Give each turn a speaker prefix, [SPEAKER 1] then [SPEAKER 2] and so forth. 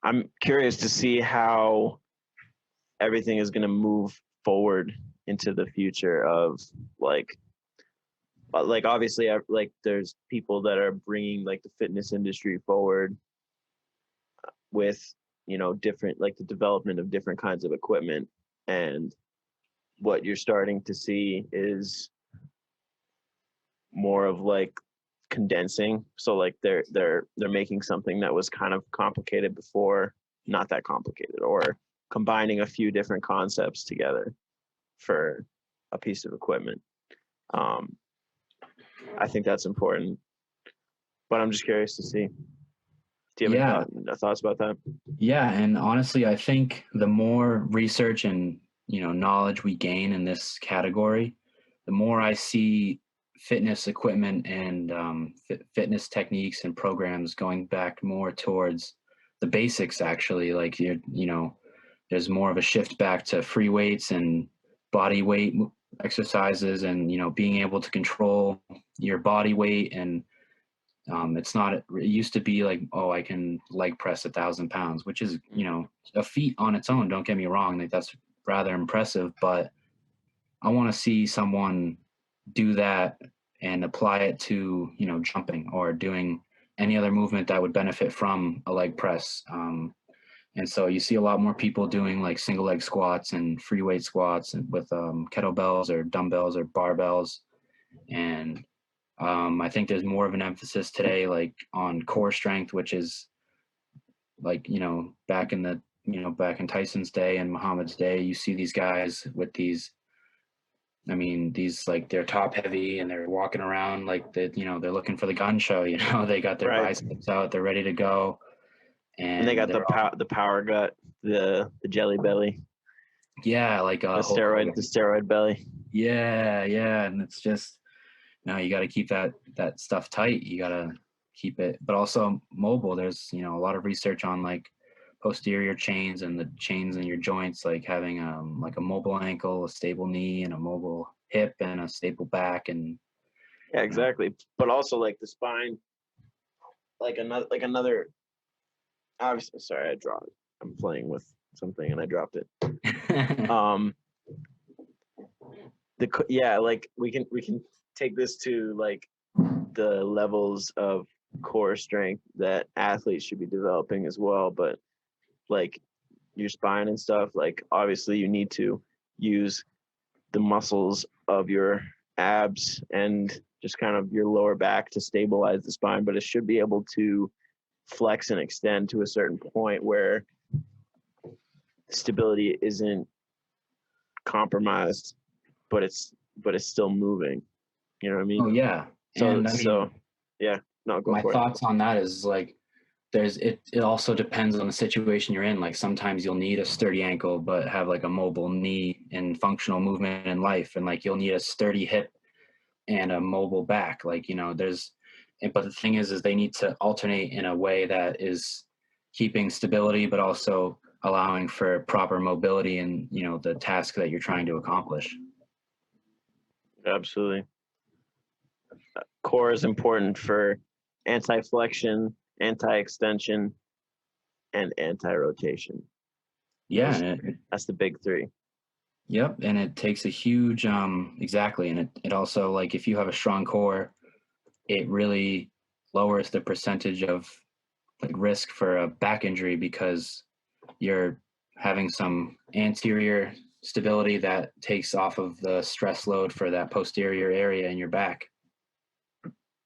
[SPEAKER 1] I'm curious to see how everything is going to move forward into the future of like obviously like there's people that are bringing like the fitness industry forward with different like the development of different kinds of equipment, and what you're starting to see is more of like condensing. So like they're making something that was kind of complicated before not that complicated, or combining a few different concepts together for a piece of equipment. I think that's important, but I'm just curious to see. Do you have any thoughts about that?
[SPEAKER 2] Yeah, and honestly, I think the more research and knowledge we gain in this category, the more I see fitness equipment and fitness techniques and programs going back more towards the basics. Actually, like there's more of a shift back to free weights and body weight exercises, and being able to control your body weight. And it's not, it used to be like, oh, I can leg press 1,000 pounds, which is, a feat on its own. Don't get me wrong. Like that's rather impressive, but I want to see someone do that and apply it to, jumping or doing any other movement that would benefit from a leg press. And so you see a lot more people doing like single leg squats and free weight squats and with kettlebells or dumbbells or barbells. And I think there's more of an emphasis today, like on core strength, which is like, back in Tyson's day and Muhammad's day, you see these guys with these like they're top heavy and they're walking around like that, they're looking for the gun show, they got their biceps out, they're ready to go.
[SPEAKER 1] And they got the power gut, the jelly belly.
[SPEAKER 2] Yeah. Like
[SPEAKER 1] the steroid belly.
[SPEAKER 2] Yeah. Yeah. And it's just, you got to keep that stuff tight. You got to keep it, but also mobile. There's, a lot of research on like posterior chains and the chains in your joints, like having like a mobile ankle, a stable knee, and a mobile hip and a stable back. And
[SPEAKER 1] yeah, exactly. But also like the spine, like another obviously, sorry, I'm playing with something and I dropped it. Like we can take this to like the levels of core strength that athletes should be developing as well. But like your spine and stuff, like obviously you need to use the muscles of your abs and just kind of your lower back to stabilize the spine, but it should be able to flex and extend to a certain point where stability isn't compromised, but it's still moving. You know what I mean?
[SPEAKER 2] Oh yeah.
[SPEAKER 1] Yeah. No, go
[SPEAKER 2] my
[SPEAKER 1] for it.
[SPEAKER 2] My thoughts on that is like it also depends on the situation you're in. Like sometimes you'll need a sturdy ankle but have like a mobile knee and functional movement in life, and like you'll need a sturdy hip and a mobile back. Like, but the thing is they need to alternate in a way that is keeping stability but also allowing for proper mobility and the task that you're trying to accomplish.
[SPEAKER 1] Absolutely. Core is important for anti-flexion, anti-extension, and anti-rotation.
[SPEAKER 2] Yeah.
[SPEAKER 1] That's the big three.
[SPEAKER 2] Yep. And it takes a huge, exactly. And it also, like, if you have a strong core, it really lowers the percentage of like risk for a back injury because you're having some anterior stability that takes off of the stress load for that posterior area in your back.